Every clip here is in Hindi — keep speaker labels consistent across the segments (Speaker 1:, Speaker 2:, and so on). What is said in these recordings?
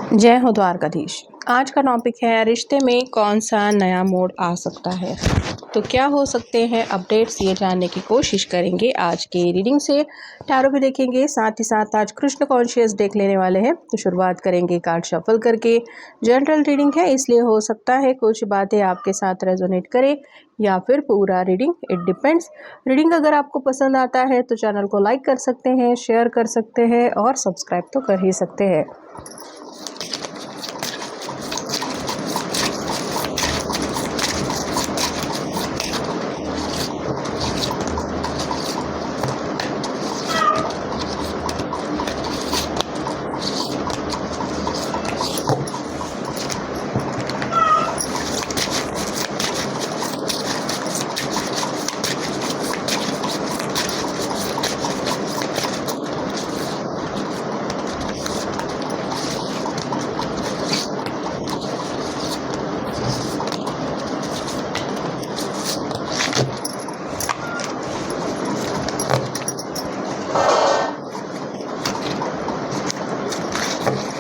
Speaker 1: जय हो द्वारकाधीश। आज का टॉपिक है रिश्ते में कौन सा नया मोड़ आ सकता है। तो क्या हो सकते हैं अपडेट्स, ये जानने की कोशिश करेंगे आज के रीडिंग से। टैरो भी देखेंगे, साथ ही साथ आज कृष्ण कॉन्शियस देख लेने वाले हैं। तो शुरुआत करेंगे कार्ड शफल करके। जनरल रीडिंग है, इसलिए हो सकता है कुछ बातें आपके साथ रेजोनेट करे या फिर पूरा रीडिंग, इट डिपेंड्स। रीडिंग अगर आपको पसंद आता है तो चैनल को लाइक कर सकते हैं, शेयर कर सकते हैं और सब्सक्राइब तो कर ही सकते हैं।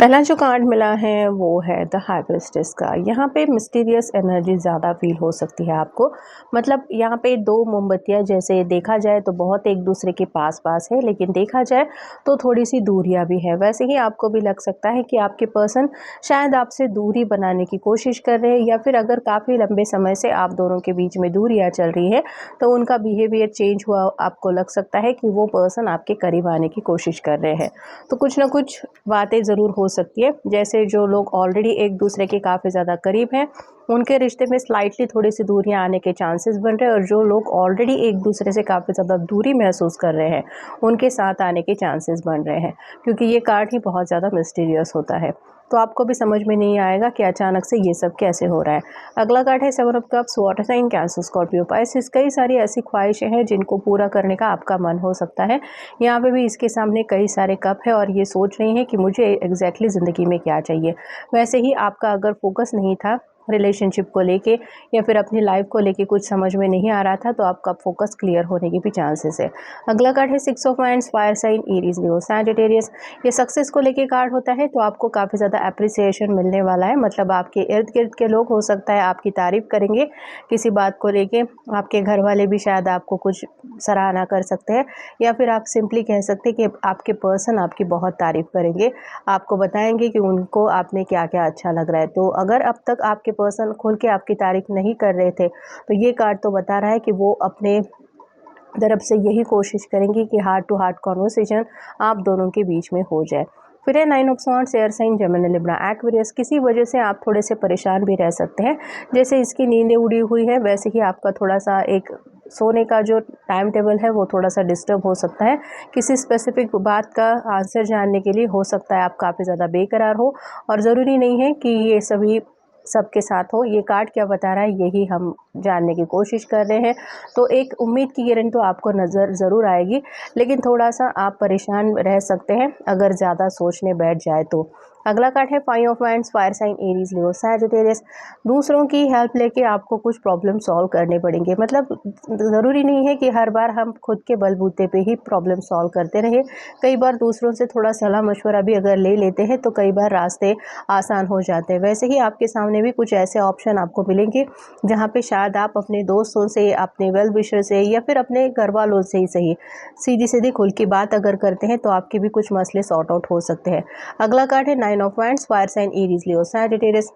Speaker 1: पहला जो कार्ड मिला है वो है द हाई प्रीस्टेस का। यहाँ पे मिस्टीरियस एनर्जी ज़्यादा फील हो सकती है आपको। मतलब यहाँ पे दो मोमबत्तियाँ जैसे देखा जाए तो बहुत एक दूसरे के पास पास है, लेकिन देखा जाए तो थोड़ी सी दूरियाँ भी है। वैसे ही आपको भी लग सकता है कि आपके पर्सन शायद आपसे दूरी बनाने की कोशिश कर रहे हैं, या फिर अगर काफ़ी लंबे समय से आप दोनों के बीच में दूरियाँ चल रही है तो उनका बिहेवियर चेंज हुआ। आपको लग सकता है कि वो पर्सन आपके करीब आने की कोशिश कर रहे हैं। तो कुछ ना कुछ बातें ज़रूर हो सकती है। जैसे जो लोग ऑलरेडी एक दूसरे के काफ़ी ज़्यादा करीब हैं, उनके रिश्ते में स्लाइटली थोड़ी सी दूरियां आने के चांसेस बन रहे हैं, और जो लोग ऑलरेडी एक दूसरे से काफ़ी ज़्यादा दूरी महसूस कर रहे हैं उनके साथ आने के चांसेस बन रहे हैं, क्योंकि ये कार्ड ही बहुत ज़्यादा मिस्टीरियस होता है। तो आपको भी समझ में नहीं आएगा कि अचानक से ये सब कैसे हो रहा है। अगला कार्ड है seven of cups, water sign, Cancer, Scorpio, Pisces. कई सारी ऐसी ख्वाहिशें हैं जिनको पूरा करने का आपका मन हो सकता है। यहाँ पे भी इसके सामने कई सारे कप है और ये सोच रही हैं कि मुझे एग्जैक्टली ज़िंदगी में क्या चाहिए। वैसे ही आपका अगर फोकस नहीं था रिलेशनशिप को लेके या फिर अपनी लाइफ को लेके, कुछ समझ में नहीं आ रहा था, तो आपका फोकस क्लियर होने के भी चांसेस है। अगला कार्ड है six of wands, fire sign, Aries, Leo, Sagittarius. ये सक्सेस को लेके कार्ड होता है, तो आपको काफ़ी ज़्यादा अप्रिसिएशन मिलने वाला है। मतलब आपके इर्द गिर्द के लोग हो सकता है आपकी तारीफ करेंगे किसी बात को लेके। आपके घर वाले भी शायद आपको कुछ सराहना कर सकते हैं, या फिर आप सिंपली कह सकते हैं कि आपके पर्सन आपकी बहुत तारीफ करेंगे, आपको बताएंगे कि उनको आप में क्या क्या अच्छा लग रहा है। तो अगर अब तक आपके पर्सन खुल के आपकी तारीफ नहीं कर रहे थे, तो ये कार्ड तो बता रहा है कि वो अपने तरफ से यही कोशिश करेंगी कि हार्ट टू हार्ट कॉन्वर्सेशन आप दोनों के बीच में हो जाए। फिर है nine of swords, air sign, Gemini, Libra, Aquarius. किसी वजह से आप थोड़े से परेशान भी रह सकते हैं। जैसे इसकी नींदें उड़ी हुई है, वैसे ही आपका थोड़ा सा एक सोने का जो टाइम टेबल है वो थोड़ा सा डिस्टर्ब हो सकता है। किसी स्पेसिफिक बात का आंसर जानने के लिए हो सकता है आप काफ़ी ज़्यादा बेकरार हो, और ज़रूरी नहीं है कि ये सभी सबके साथ हो। ये कार्ड क्या बता रहा है यही हम जानने की कोशिश कर रहे हैं। तो एक उम्मीद की किरण तो आपको नज़र ज़रूर आएगी, लेकिन थोड़ा सा आप परेशान रह सकते हैं अगर ज़्यादा सोचने बैठ जाए तो। अगला कार्ड है five of wands, fire sign, Aries, Leo, Sagittarius. दूसरों की हेल्प लेके आपको कुछ प्रॉब्लम सॉल्व करने पड़ेंगे। मतलब ज़रूरी नहीं है कि हर बार हम खुद के बलबूते पे ही प्रॉब्लम सॉल्व करते रहे। कई बार दूसरों से थोड़ा सलाह मशवरा भी अगर ले लेते हैं तो कई बार रास्ते आसान हो जाते हैं। वैसे ही आपके सामने भी कुछ ऐसे ऑप्शन आपको मिलेंगे जहाँ पे शायद आप अपने दोस्तों से, अपने वेल विशर से, या फिर अपने घर वालों से ही सही सीधी सीधी खुल की बात अगर करते हैं तो आपके भी कुछ मसले सॉर्ट आउट हो सकते हैं। अगला कार्ड है nine of wands, fire sign, Aries, Leo, Sagittarius.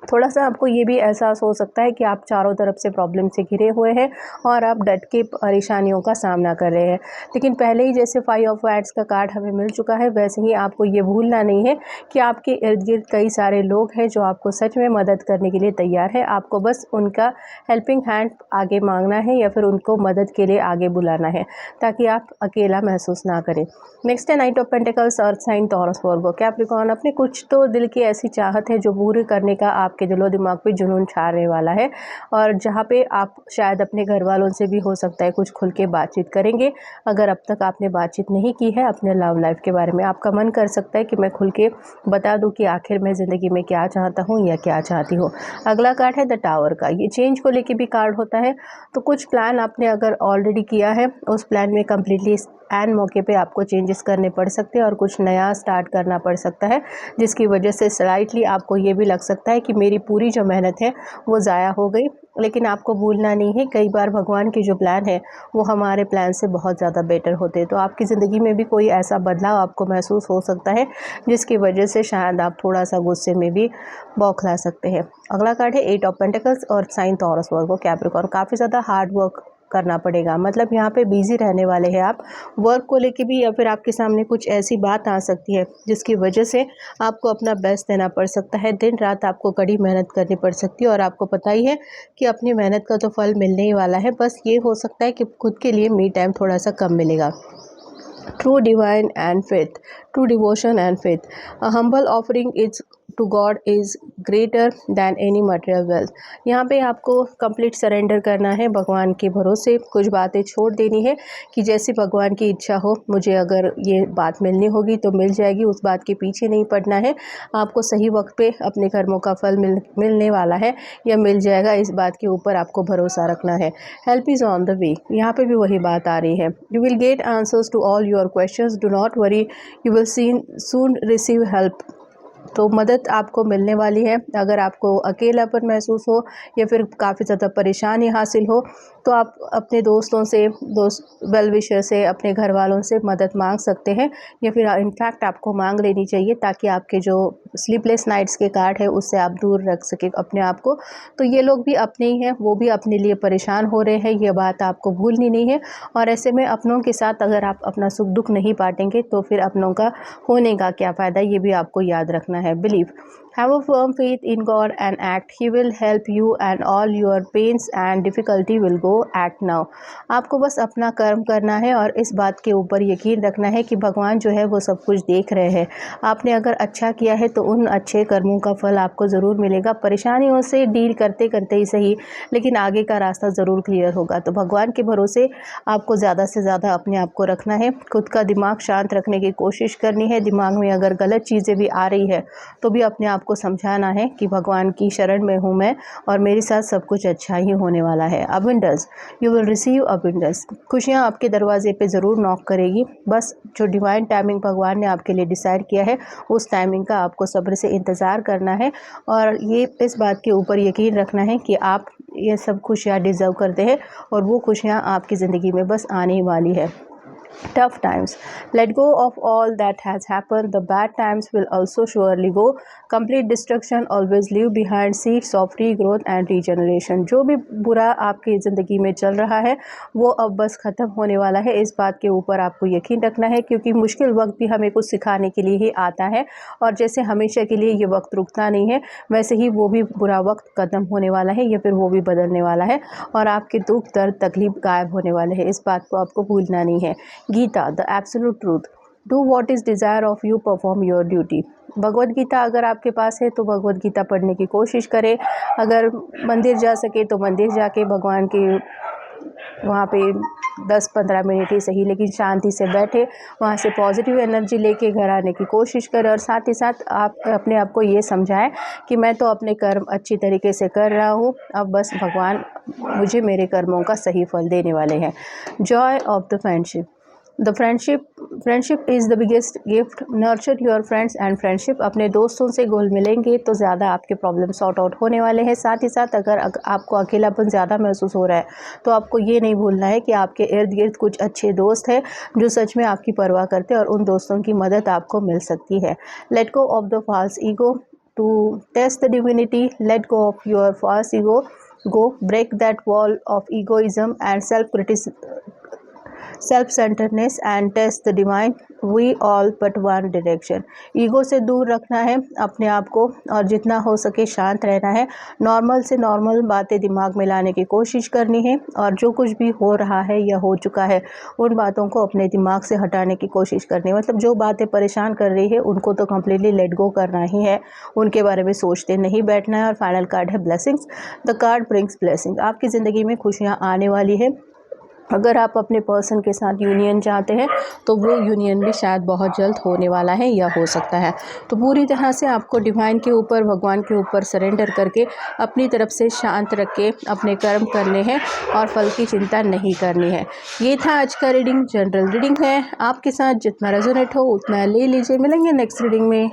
Speaker 1: थोड़ा सा आपको ये भी एहसास हो सकता है कि आप चारों तरफ से प्रॉब्लम से घिरे हुए हैं और आप डट के परेशानियों का सामना कर रहे हैं। लेकिन पहले ही जैसे फाइव ऑफ वांड्स का कार्ड हमें मिल चुका है, वैसे ही आपको ये भूलना नहीं है कि आपके इर्द गिर्द कई सारे लोग हैं जो आपको सच में मदद करने के लिए तैयार है। आपको बस उनका हेल्पिंग हैंड आगे मांगना है या फिर उनको मदद के लिए आगे बुलाना है, ताकि आप अकेला महसूस ना करें। नेक्स्ट है knight of pentacles, earth sign, Taurus, Virgo, Capricorn. अपने कुछ तो दिल की ऐसी चाहत है जो पूरी करने का आपके दिलो दिमाग पे जुनून छाने वाला है, और जहाँ पे आप शायद अपने घर वालों से भी हो सकता है कुछ खुल के बातचीत करेंगे। अगर अब तक आपने बातचीत नहीं की है अपने लव लाइफ के बारे में, आपका मन कर सकता है कि मैं खुल के बता दूं कि आखिर मैं ज़िंदगी में क्या चाहता हूँ या क्या चाहती हूँ। अगला कार्ड है द टावर का। ये चेंज को लेके भी कार्ड होता है। तो कुछ प्लान आपने अगर ऑलरेडी किया है, उस प्लान में कम्प्लीटली एन मौके पे आपको चेंजेस करने पड़ सकते हैं और कुछ नया स्टार्ट करना पड़ सकता है, जिसकी वजह से स्लाइटली आपको ये भी लग सकता है कि मेरी पूरी जो मेहनत है वो ज़ाया हो गई। लेकिन आपको भूलना नहीं है, कई बार भगवान के जो प्लान है वो हमारे प्लान से बहुत ज़्यादा बेटर होते हैं। तो आपकी ज़िंदगी में भी कोई ऐसा बदलाव आपको महसूस हो सकता है जिसकी वजह से शायद आप थोड़ा सा गुस्से में भी बौखला सकते हैं। अगला कार्ड है 8 ऑफ पेंटिकल्स और साइन टॉरस, वर्गो, कैप्रिकॉर्न। काफ़ी ज़्यादा हार्ड वर्क करना पड़ेगा, मतलब यहाँ पे बिजी रहने वाले हैं आप वर्क को लेके भी, या फिर आपके सामने कुछ ऐसी बात आ सकती है जिसकी वजह से आपको अपना बेस्ट देना पड़ सकता है। दिन रात आपको कड़ी मेहनत करनी पड़ सकती है और आपको पता ही है कि अपनी मेहनत का तो फल मिलने ही वाला है। बस ये हो सकता है कि खुद के लिए मी टाइम थोड़ा सा कम मिलेगा। True divine and faith, true devotion and faith. A humble offering is to God is greater than any material wealth. यहाँ पे आपको कंप्लीट सरेंडर करना है भगवान के भरोसे, कुछ बातें छोड़ देनी है कि जैसी भगवान की इच्छा हो, मुझे अगर ये बात मिलनी होगी तो मिल जाएगी, उस बात के पीछे नहीं पड़ना है। आपको सही वक्त पे अपने कर्मों का फल मिलने वाला है या मिल जाएगा, इस बात के ऊपर आपको भरोसा रखना है। Help is on the way, यहाँ पे भी वही बात आ रही है। You will get answers to all your questions, do not worry, you will soon receive help. तो मदद आपको मिलने वाली है। अगर आपको अकेलापन महसूस हो या फिर काफ़ी ज़्यादा परेशानी हासिल हो तो आप अपने दोस्तों से, वेल विशर से, अपने घर वालों से मदद मांग सकते हैं या फिर इनफैक्ट आपको मांग लेनी चाहिए, ताकि आपके जो स्लीपलेस नाइट्स के कार्ड है उससे आप दूर रख सकें अपने आप को। तो ये लोग भी अपने ही हैं, वो भी अपने लिए परेशान हो रहे हैं, ये बात आपको भूलनी नहीं है। और ऐसे में अपनों के साथ अगर आप अपना सुख दुख नहीं बांटेंगे तो फिर अपनों का होने का क्या फ़ायदा, ये भी आपको याद रखना है। Believe, have a firm faith in God and act. He will help you and all your pains and difficulty will go. Act now. आपको बस अपना कर्म करना है और इस बात के ऊपर यकीन रखना है कि भगवान जो है वो सब कुछ देख रहे हैं। आपने अगर अच्छा किया है तो उन अच्छे कर्मों का फल आपको ज़रूर मिलेगा। परेशानियों से डील करते करते ही सही, लेकिन आगे का रास्ता ज़रूर क्लियर होगा। तो भगवान के भरोसे आपको ज़्यादा से ज़्यादा अपने आप को रखना है, खुद का दिमाग शांत रखने की कोशिश करनी है। दिमाग में अगर गलत चीज़ें भी आ रही है तो भी अपने आप को समझाना है कि भगवान की शरण में हूँ मैं और मेरे साथ सब कुछ अच्छा ही होने वाला है। Abundance, you will receive abundance. खुशियाँ आपके दरवाजे पे ज़रूर नॉक करेगी। बस जो डिवाइन टाइमिंग भगवान ने आपके लिए डिसाइड किया है उस टाइमिंग का आपको सब्र से इंतज़ार करना है और ये इस बात के ऊपर यकीन रखना है कि आप ये सब खुशियाँ डिज़र्व करते हैं और वो खुशियाँ आपकी ज़िंदगी में बस आने ही वाली है। Tough times, let go of all that has happened. The bad times will also surely go. Complete destruction always leave behind seeds of regrowth and regeneration. जो भी बुरा आपकी ज़िंदगी में चल रहा है वो अब बस ख़त्म होने वाला है, इस बात के ऊपर आपको यकीन रखना है, क्योंकि मुश्किल वक्त भी हमें कुछ सिखाने के लिए ही आता है और जैसे हमेशा के लिए ये वक्त रुकता नहीं है, वैसे ही वो भी बुरा वक्त ख़त्म होने वाला है या फिर वो भी बदलने वाला है और आपके दुख दर्द तकलीफ गायब होने वाले हैं। इस बात को आपको भूलना नहीं है। Gita, the absolute truth, do what is desire of you, perform your duty. Bhagavad Gita अगर आपके पास है तो भगवद गीता पढ़ने की कोशिश करें। अगर मंदिर जा सके तो मंदिर जाके भगवान के वहाँ पे 10-15 मिनट ही सही, लेकिन शांति से बैठे, वहाँ से पॉजिटिव एनर्जी लेके घर आने की कोशिश करें और साथ ही साथ आप अपने आप को ये समझाएं कि मैं तो अपने कर्म अच्छी तरीके से कर रहा हूँ, अब बस भगवान मुझे मेरे कर्मों का सही फल देने वाले हैं। Joy of the friendship, the friendship is the biggest gift. Nurture your friends and friendship. अपने दोस्तों से घुल मिलेंगे तो ज़्यादा आपके प्रॉब्लम सॉर्ट आउट होने वाले हैं। साथ ही साथ अगर आपको अकेलापन ज़्यादा महसूस हो रहा है तो आपको ये नहीं भूलना है कि आपके इर्द गिर्द कुछ अच्छे दोस्त हैं जो सच में आपकी परवाह करते हैं और उन दोस्तों की मदद आपको मिल सकती है। Let go of the false ego to test the divinity. Let go of your false ego, go break that wall of egoism and self-centeredness and test the divine. We all but one direction. Ego से दूर रखना है अपने आप को और जितना हो सके शांत रहना है। नॉर्मल से नॉर्मल बातें दिमाग में लाने की कोशिश करनी है और जो कुछ भी हो रहा है या हो चुका है उन बातों को अपने दिमाग से हटाने की कोशिश करनी है। मतलब जो बातें परेशान कर रही है उनको तो कम्प्लीटली लेट गो करना ही है, उनके बारे में सोचते नहीं बैठना है। और फाइनल कार्ड है blessings. The card brings blessing. आपकी ज़िंदगी में खुशियाँ आने वाली है, अगर आप अपने पर्सन के साथ यूनियन चाहते हैं तो वो यूनियन भी शायद बहुत जल्द होने वाला है या हो सकता है। तो पूरी तरह से आपको डिवाइन के ऊपर, भगवान के ऊपर सरेंडर करके अपनी तरफ से शांत रख के अपने कर्म करने हैं और फल की चिंता नहीं करनी है। ये था आज का रीडिंग, जनरल रीडिंग है। आपके साथ जितना रेजोनेट हो उतना ले लीजिए। मिलेंगे नेक्स्ट रीडिंग में।